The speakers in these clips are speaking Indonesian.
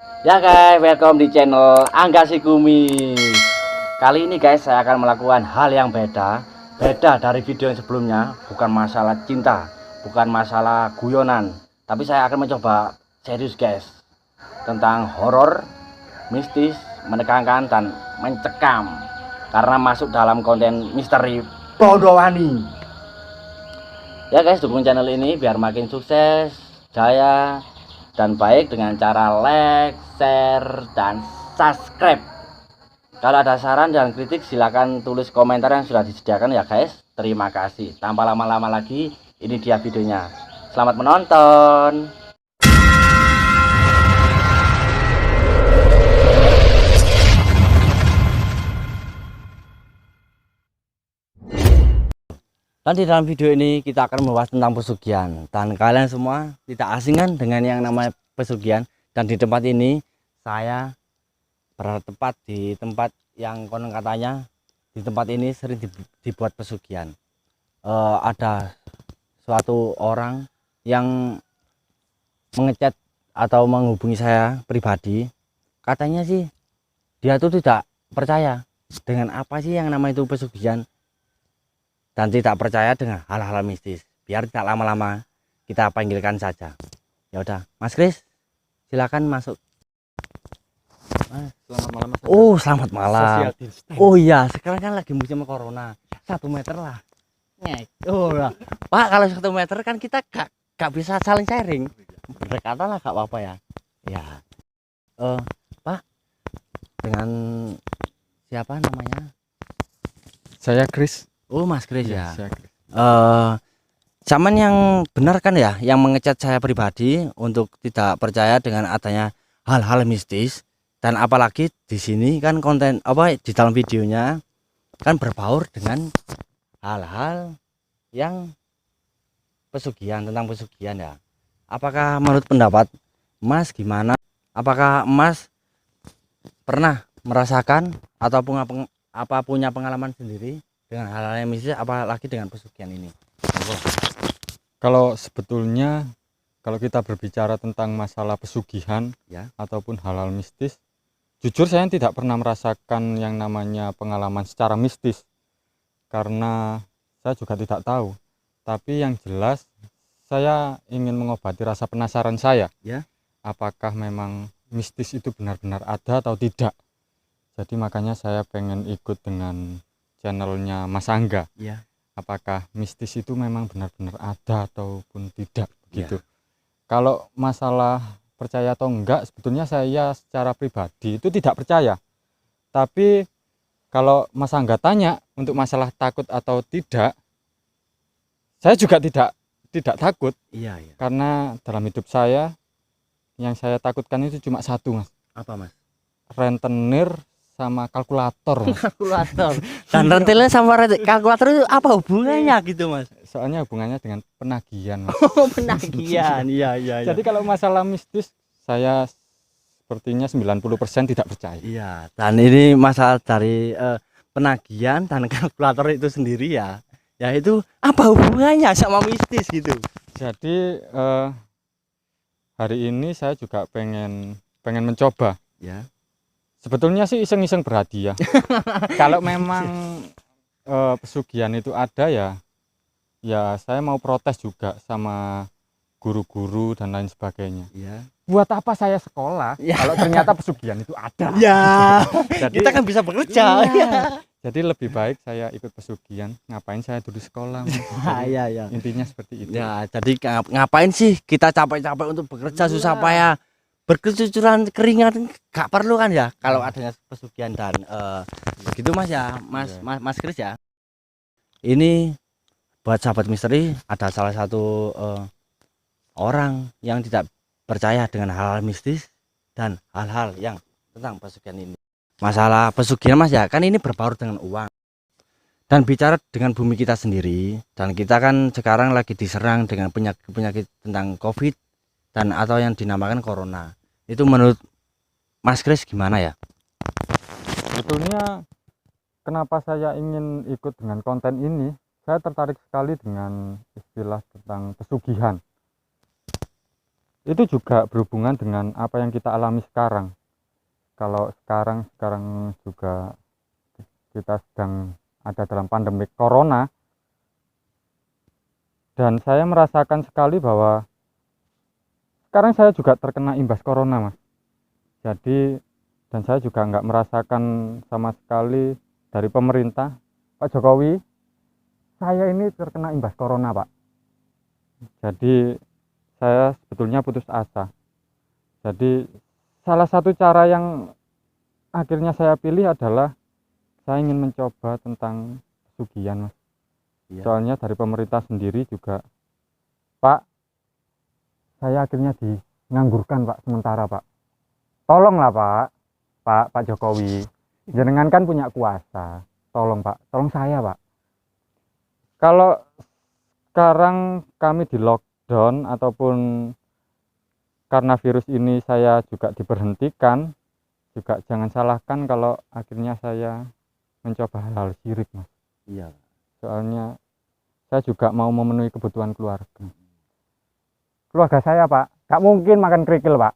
Ya guys, welcome di channel Angga Si Kumis. Kali ini guys, saya akan melakukan hal yang beda dari video yang sebelumnya. Bukan masalah cinta, bukan masalah guyonan, tapi saya akan mencoba serius guys, tentang horor, mistis, menegangkan dan mencekam, karena masuk dalam konten misteri Bodowani. Ya guys, dukung channel ini biar makin sukses, jaya, dan baik dengan cara like, share, dan subscribe. Kalau ada saran dan kritik silahkan tulis komentar yang sudah disediakan ya guys. Terima kasih. Tanpa lama-lama lagi, ini dia videonya. Selamat menonton. Dan di dalam video ini kita akan membahas tentang pesugihan. Dan kalian semua tidak asing kan dengan yang namanya pesugihan. Dan di tempat ini saya berada tepat di tempat yang konon katanya di tempat ini sering dibuat pesugihan. Ada suatu orang yang mengechat atau menghubungi saya pribadi. Katanya sih dia tuh tidak percaya dengan apa sih yang namanya itu pesugihan, dan tidak percaya dengan hal-hal mistis. Biar tidak lama-lama, kita panggilkan saja. Ya udah, Mas Kris, silakan masuk. Selamat malam Mas. Oh, selamat malam. Social Oh iya, sekarang kan lagi musim corona. 1 meter lah. Oh ya. Pak, kalau 1 meter kan kita gak bisa saling sharing. Berdekatan lah gak apa-apa ya. Ya. Pak, dengan siapa namanya? Saya Chris. Oh, Mas Kris ya. Saya Chris. Zaman yang benar kan ya, yang mengecat saya pribadi untuk tidak percaya dengan adanya hal-hal mistis. Dan apalagi di sini kan konten apa di dalam videonya kan berbaur dengan hal-hal yang pesugihan, tentang pesugihan ya. Apakah menurut pendapat Mas gimana? Apakah Mas pernah merasakan atau punya pengalaman sendiri dengan hal-hal yang mistis, apalagi dengan pesugihan ini? Kalau sebetulnya kalau kita berbicara tentang masalah pesugihan Ya. ataupun hal-hal mistis, jujur saya tidak pernah merasakan yang namanya pengalaman secara mistis, karena saya juga tidak tahu. Tapi yang jelas saya ingin mengobati rasa penasaran saya. Ya. Apakah memang mistis itu benar-benar ada atau tidak. Jadi makanya saya pengen ikut dengan channelnya Mas Angga. Ya. Apakah mistis itu memang benar-benar ada ataupun tidak begitu. Ya. Kalau masalah percaya atau enggak, sebetulnya saya secara pribadi itu tidak percaya. Tapi kalau Mas Angga tanya untuk masalah takut atau tidak, saya juga tidak takut. Iya, iya. Karena dalam hidup saya yang saya takutkan itu cuma satu, Mas. Apa, Mas? Rentenir sama kalkulator, Mas. Kalkulator. Dan rentilnya sama kalkulator itu apa hubungannya gitu, Mas? Soalnya hubungannya dengan penagihan, Mas. Oh, penagihan. Iya, iya, iya. Jadi kalau masalah mistis saya sepertinya 90% tidak percaya. Iya, dan ini masalah dari penagihan dan kalkulator itu sendiri ya. Ya itu apa hubungannya sama mistis gitu? Jadi hari ini saya juga pengen mencoba. Ya. Sebetulnya sih iseng-iseng berhadiah. Kalau memang pesugihan itu ada ya saya mau protes juga sama guru-guru dan lain sebagainya. Ya. Buat apa saya sekolah kalau ternyata pesugihan itu ada? Ya. Jadi Kita kan bisa bekerja. iya. Jadi lebih baik saya ikut pesugihan. Ngapain saya dulu sekolah? Iya, iya. Intinya seperti itu. Ya, jadi ngapain sih kita capek-capek untuk bekerja susah payah, berkecucuran keringat, gak perlu kan ya kalau adanya pesugihan. Dan begitu Mas ya, Mas Kris ya. Ini buat sahabat misteri, ada salah satu orang yang tidak percaya dengan hal-hal mistis dan hal-hal yang tentang pesugihan ini. Masalah pesugihan Mas ya, kan ini berbaur dengan uang dan bicara dengan bumi kita sendiri. Dan kita kan sekarang lagi diserang dengan penyakit tentang COVID dan atau yang dinamakan corona. Itu menurut Mas Kris gimana ya? Sebetulnya kenapa saya ingin ikut dengan konten ini, saya tertarik sekali dengan istilah tentang pesugihan. itu juga berhubungan dengan apa yang kita alami sekarang. Kalau sekarang juga kita sedang ada dalam pandemi corona, dan saya merasakan sekali bahwa sekarang saya juga terkena imbas corona, Mas. Jadi, dan saya juga nggak merasakan sama sekali dari pemerintah, Pak Jokowi, saya ini terkena imbas corona, Pak. Jadi, saya sebetulnya putus asa. Jadi, salah satu cara yang akhirnya saya pilih adalah saya ingin mencoba tentang pesugihan, Mas. Iya. Soalnya dari pemerintah sendiri juga, Pak, saya akhirnya dianggurkan, Pak, sementara, Pak. Tolonglah, Pak Jokowi. Jenengan kan punya kuasa. Tolong, Pak. Tolong saya, Pak. Kalau sekarang kami di lockdown ataupun karena virus ini saya juga diberhentikan, juga jangan salahkan kalau akhirnya saya mencoba hal-hal syirik, Mas. Iya. Soalnya saya juga mau memenuhi kebutuhan keluarga. Keluarga saya, Pak, nggak mungkin makan kerikil, Pak.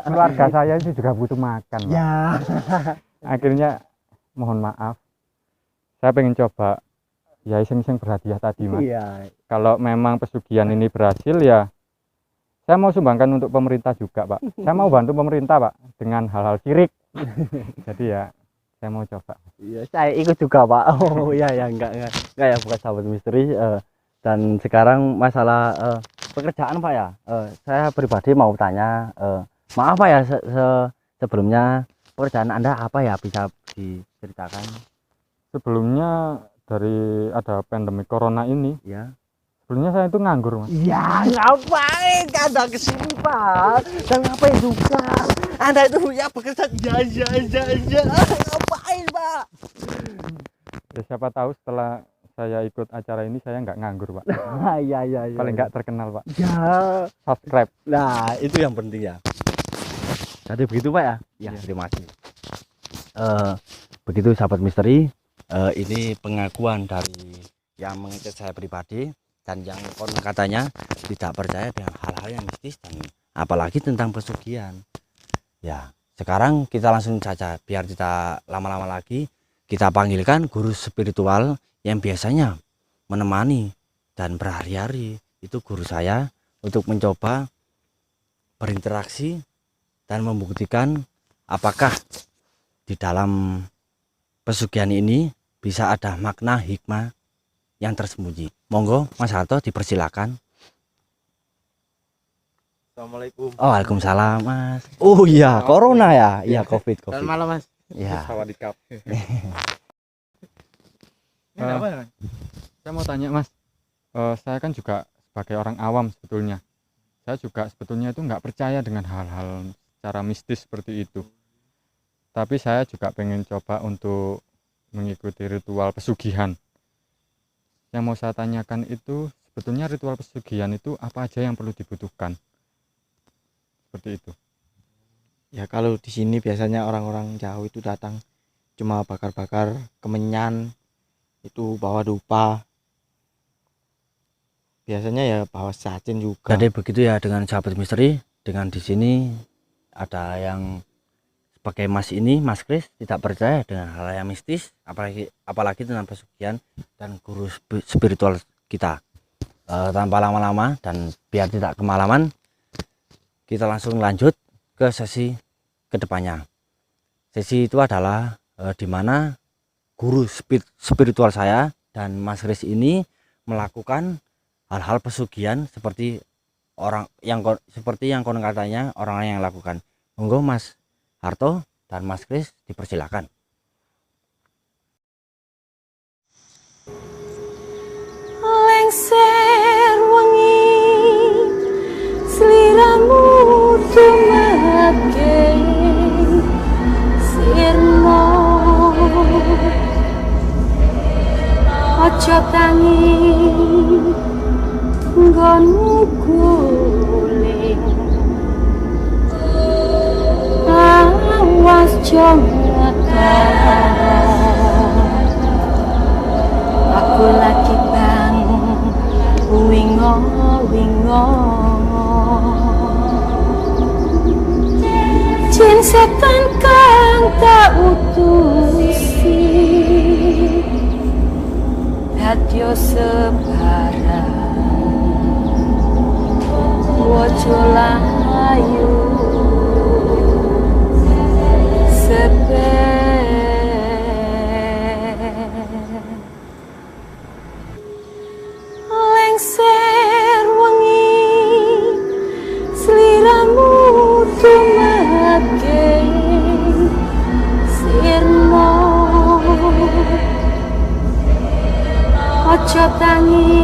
Keluarga saya itu juga butuh makan, Pak. Ya. Akhirnya mohon maaf, saya pengen coba ya iseng-iseng berhadiah tadi, Mas. Iya. Kalau memang pesugihan ini berhasil, ya saya mau sumbangkan untuk pemerintah juga, Pak. Saya mau bantu pemerintah, Pak, dengan hal-hal syirik. Jadi ya saya mau coba. Iya, saya ikut juga, Pak. Oh iya ya, enggak ya, bukan sahabat misteri. Dan sekarang masalah pekerjaan, Pak ya. Saya pribadi mau tanya, maaf Pak ya, sebelumnya pekerjaan Anda apa ya, bisa diceritakan? Sebelumnya dari ada pandemi corona ini, Ya. sebelumnya saya itu nganggur, Mas. Ya, ngapain Anda kesini, Pak? Dan ngapain juga? Anda itu ya bekerja, ya, ngapain, Pak? Ya siapa tahu setelah saya ikut acara ini saya nggak nganggur, Pak. Iya. Paling nggak terkenal, Pak. Ya. Subscribe. Nah, itu yang penting ya. Jadi begitu, Pak ya. Ya, terima kasih. Begitu sahabat misteri, ini pengakuan dari yang mengechat saya pribadi dan yang konon katanya tidak percaya dengan hal-hal yang mistis dan apalagi tentang pesugihan. Ya, sekarang kita langsung saja biar tidak lama-lama lagi, kita panggilkan guru spiritual yang biasanya menemani dan berhari-hari. Itu guru saya untuk mencoba berinteraksi dan membuktikan apakah di dalam pesugihan ini bisa ada makna hikmah yang tersembunyi. Monggo Mas Harto, dipersilakan. Assalamualaikum. Oh, waalaikumsalam, Mas. Oh iya, corona ya. Iya, COVID. Selamat malam, Mas. Ya. Sawadikap. Ini Eh, apa ya? Saya mau tanya, Mas, saya kan juga sebagai orang awam sebetulnya, saya juga sebetulnya itu nggak percaya dengan hal-hal secara mistis seperti itu. Tapi saya juga pengen coba untuk mengikuti ritual pesugihan. Yang mau saya tanyakan itu sebetulnya ritual pesugihan itu apa aja yang perlu dibutuhkan? Seperti itu. Ya kalau di sini biasanya orang-orang Jawa itu datang cuma bakar-bakar kemenyan, itu bawa dupa. Biasanya ya bawa sacin juga. Jadi begitu ya dengan sahabat misteri, dengan di sini ada yang sebagai Mas ini, Mas Kris tidak percaya dengan hal yang mistis, apalagi tentang pesugihan dan guru spiritual kita. Tanpa lama-lama dan biar tidak kemalaman, kita langsung lanjut ke sesi kedepannya. Sesi itu adalah di mana guru spiritual saya dan Mas Kris ini melakukan hal-hal pesugihan seperti yang konon katanya orang yang lakukan. Monggo Mas Harto dan Mas Kris dipersilakan. Lengser wengi sliramu dumake sirna aja tangi nggonmu guling awas jongata aku lagi wingo Jin setan kang tak utusi dadya sebarang wojo layu lengser wengi sliramu tumake sirna aja tangi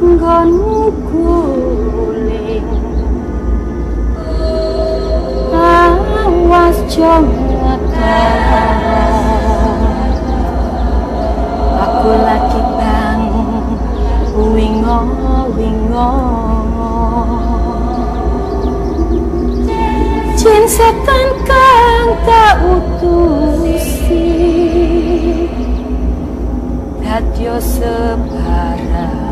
nggonmu guling awas jomata aku lagi bang wingo wingo jin setan kang tak utusi dadya sebarang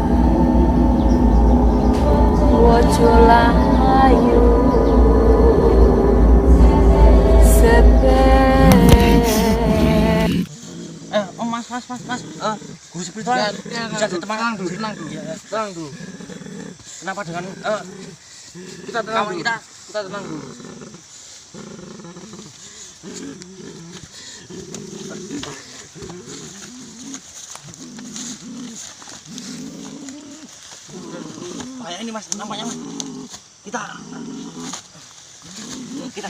wojo layu Mas, guru spiritual bisa tenang dulu. Kenapa dengan kita tenang dulu. Kita tenang dulu. Kayak ini Mas, nampaknya Mas. Kita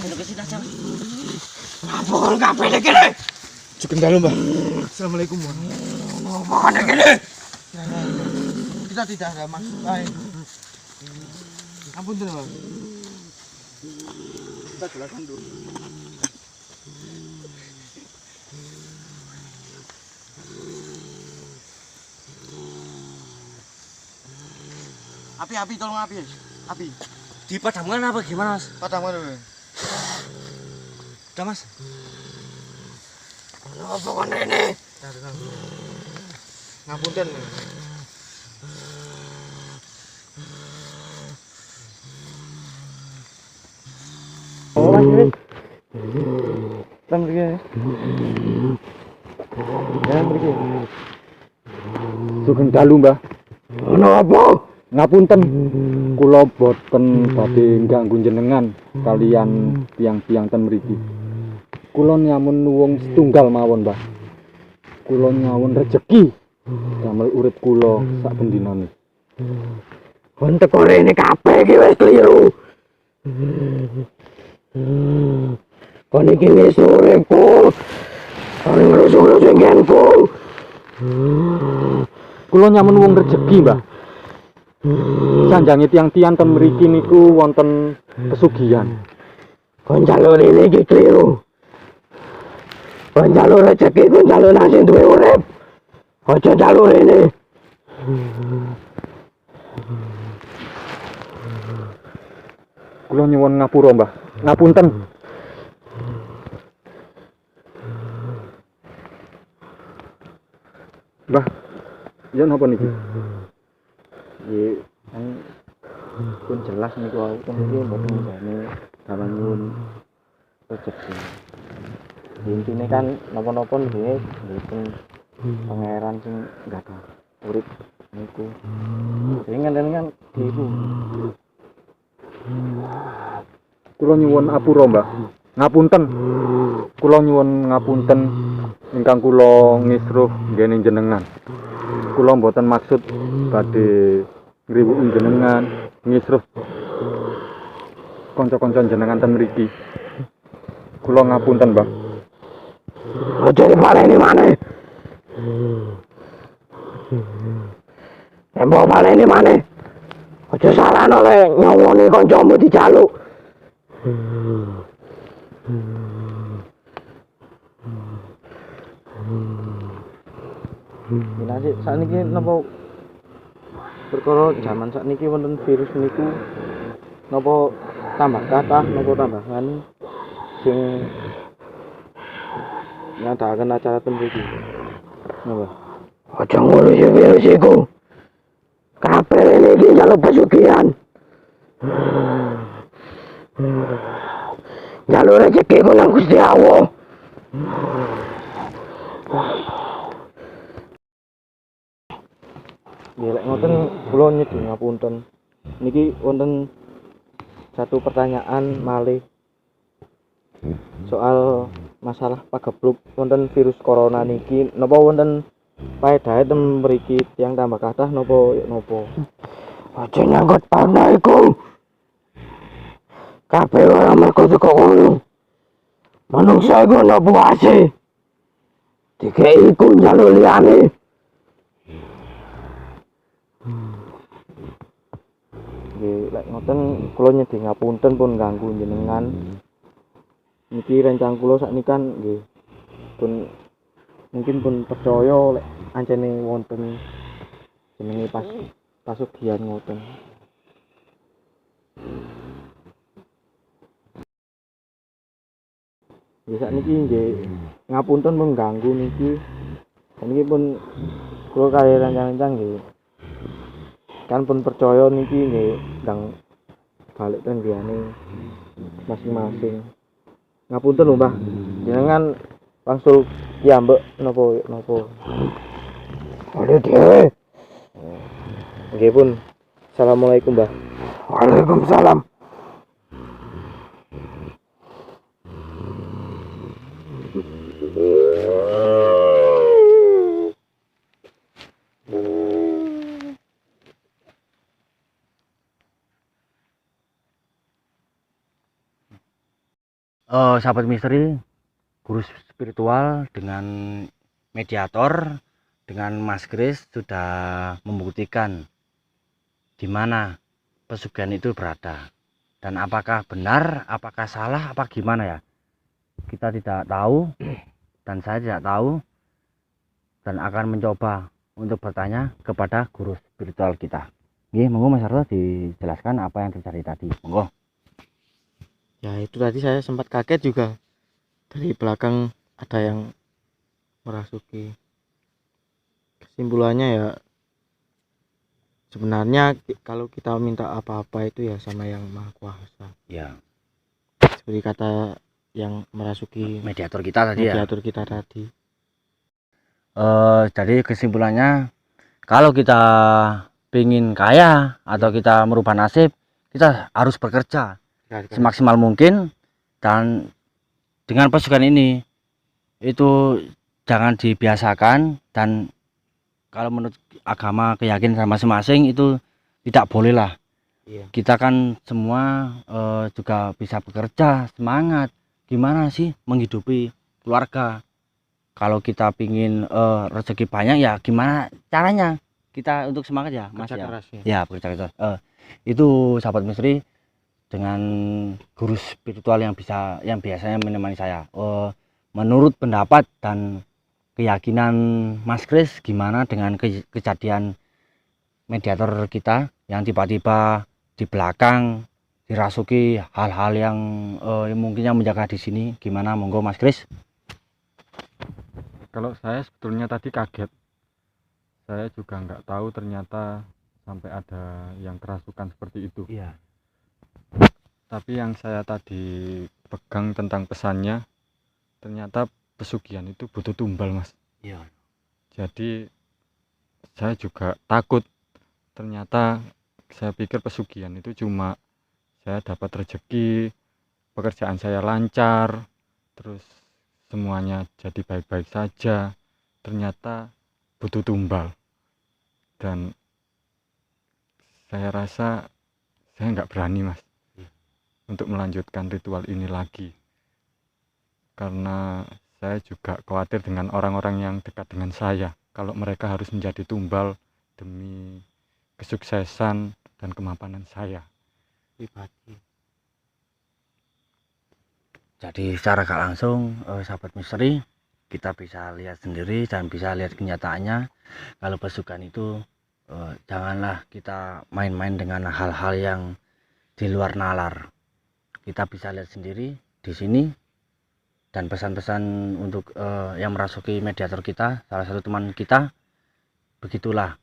duduk ke sini aja Mas. Apa kalau kabeh iki? Sugeng dalu, Mbah. Assalamualaikum warahmatullahi wabarakatuh. Kita tidak ada maksud lain. Ampun, Mbah. Kita jelaskan dulu. Api, tolong api. Dipadamkan apa gimana, Mas? Padamkan dulu. Udah, Mas. Apa kon rene? Ngapunten. Oh, Mas. Tam mriki. Ya, mriki. Sugeng dalu, Mbah. Ono apa? Ngapunten, kula boten badhe ngganggu jenengan kalian tiang-tiang ten mriki. Kula nyamun nuwung setunggal mawon, Mbah. Kula nyawun rejeki damel urip kula sak bendinane. Kon teko rene kabeh iki wis kliru. Kon iki wis uripku. Kon ngrusu-ngrusu nggenku. Kula nyamun wong rejeki, Mbah. Sanjange tiang-tiang ten mriki niku wonten pesugihan. Kon njaluk rene iki kliru. Kon njaluk rejeki ku njaluk nang sing duwe urip. Aja njaluk rene. Kula nyuwun ngapura, Mbah. Ngapunten. Mbah, ya napa niki? Nggih, pun jelas niku aku kan iki mboten jane dalan nyuwun rezeki. Intine kan napa-napa nggih mboten pangeran sing gadah urip niku. Sing ngene kan ibu. Kula nyuwun apura, Mbah. Ngapunten. Kula nyuwun ngapunten ingkang kula ngisruh nggene jenengan. Kula mboten maksud badhe ngriwuki jenengan, ngisruh kanca-kanca jenengan ten mriki. Kula ngapunten, Mbah. Aja dipareni maneh. Mbok pareni maneh. Aja salahno lek nyawone kancamu dijaluk. Nasi sakniki napa perkara jaman sakniki wonten virus niku napa tambah kathah napa tambahan sing nyadaken acara ten mriki. Napa? Aja ngurusi virus iku. Kabeh iki njaluk pesugihan. Njaluk rezeki ku nang Gusti Allah. Nggih, lek ngoten kula nyedhi ngapunten. Niki wonten satu pertanyaan malih soal masalah pagebluk wonten virus corona niki napa wonten paedahe tem mriki tiyang tambah kathah napa? Aja nyangkut pauna iku. Kabeh ora mergo saka kono. Manungsa iku ana puase. Dikei iku njaluk liyane. Nggih, lek ngoten kula nyedhi ngapunten pun ganggu jenengan. Niki rencang kula saknikan nggih pun mungkin pun percaya lek ancene wonten jenenge pasugihan ngoten. Nggih sakniki nggih ngapunten pun ganggu niki. Niki pun kula kaya rencang-rencang nggih kan pun percaya niki nggih ndang balik teng griyane masing-masing. Ngapunten lho Mbah, jenengan wangsul kiambek napa? Oleh dhewe. Nggih pun. Assalamualaikum Mbah. Waalaikumsalam. Sahabat misteri, guru spiritual dengan mediator dengan Mas Kris sudah membuktikan di mana pesugihan itu berada dan apakah benar, apakah salah, apa gimana ya, kita tidak tahu dan saya tidak tahu dan akan mencoba untuk bertanya kepada guru spiritual kita. Nggih, monggo Mas Arto dijelaskan apa yang terjadi tadi, monggo. Ya itu tadi saya sempat kaget juga dari belakang ada yang merasuki. Kesimpulannya ya sebenarnya kalau kita minta apa-apa itu ya sama yang Maha Kuasa. Ya, Seperti kata yang merasuki mediator kita tadi mediator kita tadi. Jadi kesimpulannya kalau kita ingin kaya atau kita merubah nasib, kita harus bekerja semaksimal mungkin dan dengan pesugihan ini itu jangan dibiasakan dan kalau menurut agama keyakinan masing-masing itu tidak boleh lah. Iya. Kita kan semua juga bisa bekerja, semangat gimana sih menghidupi keluarga. Kalau kita pingin rezeki banyak ya gimana caranya kita untuk semangat ya Mas Kerja ya. keras ya. Ya bekerja keras. Itu sahabat misteri dengan guru spiritual yang biasanya menemani saya. Menurut pendapat dan keyakinan Mas Kris gimana dengan kejadian mediator kita yang tiba-tiba di belakang dirasuki hal-hal yang mungkinnya menjaga di sini, gimana monggo Mas Kris? Kalau saya sebetulnya tadi kaget, saya juga nggak tahu ternyata sampai ada yang kerasukan seperti itu. Iya. Tapi yang saya tadi pegang tentang pesannya, ternyata pesugihan itu butuh tumbal Mas. Iya. Jadi saya juga takut, ternyata saya pikir pesugihan itu cuma saya dapat rezeki, pekerjaan saya lancar, terus semuanya jadi baik-baik saja. Ternyata butuh tumbal, dan saya rasa saya nggak berani Mas untuk melanjutkan ritual ini lagi, karena saya juga khawatir dengan orang-orang yang dekat dengan saya, kalau mereka harus menjadi tumbal demi kesuksesan dan kemapanan saya pribadi. Jadi secara gak langsung sahabat misteri kita bisa lihat sendiri dan bisa lihat kenyataannya kalau pesugihan itu janganlah kita main-main dengan hal-hal yang di luar nalar. Kita bisa lihat sendiri di sini, dan pesan-pesan untuk yang merasuki mediator kita, salah satu teman kita, begitulah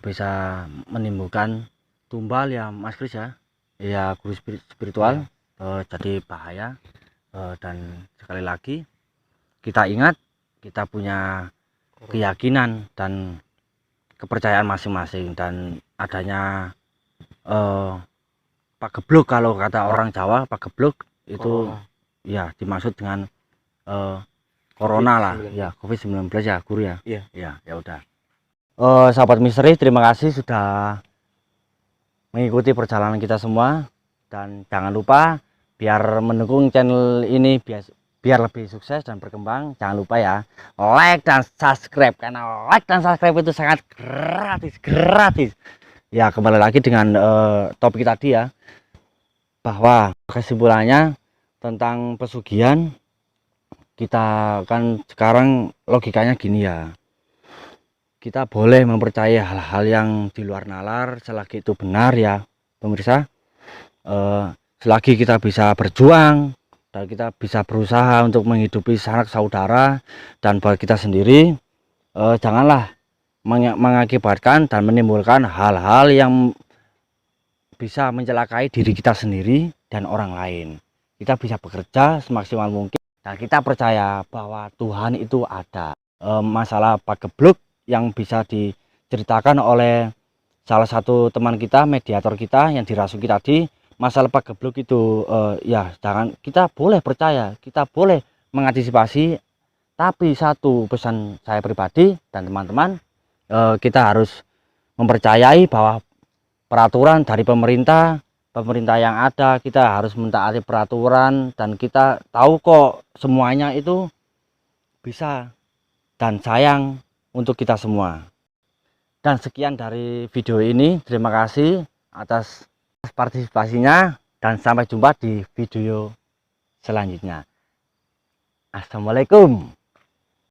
bisa menimbulkan tumbal ya Mas Kris ya, ya guru spiritual. jadi bahaya. Dan sekali lagi kita ingat, kita punya keyakinan dan kepercayaan masing-masing, dan adanya pagebluk, kalau kata orang Jawa pagebluk itu ya dimaksud dengan corona lah ya, COVID-19 ya guru ya. Iya. Ya udah. Sahabat misteri, terima kasih sudah mengikuti perjalanan kita semua, dan jangan lupa biar mendukung channel ini biar lebih sukses dan berkembang, jangan lupa ya like dan subscribe, karena like dan subscribe itu sangat gratis. Ya, kembali lagi dengan topik tadi ya, bahwa kesimpulannya tentang pesugihan, kita kan sekarang logikanya gini ya, kita boleh mempercayai hal-hal yang di luar nalar selagi itu benar ya pemirsa. Selagi kita bisa berjuang dan kita bisa berusaha untuk menghidupi sanak saudara dan buat kita sendiri, janganlah mengakibatkan dan menimbulkan hal-hal yang bisa mencelakai diri kita sendiri dan orang lain. Kita bisa bekerja semaksimal mungkin dan kita percaya bahwa Tuhan itu ada. Masalah pagebluk yang bisa diceritakan oleh salah satu teman kita, mediator kita yang dirasuki tadi, masalah pagebluk itu ya jangan, kita boleh percaya, kita boleh mengantisipasi, tapi satu pesan saya pribadi dan teman-teman, kita harus mempercayai bahwa peraturan dari pemerintah yang ada, kita harus mentaati peraturan, dan kita tahu kok semuanya itu bisa dan sayang untuk kita semua. Dan sekian dari video ini, terima kasih atas partisipasinya, dan sampai jumpa di video selanjutnya. Assalamualaikum.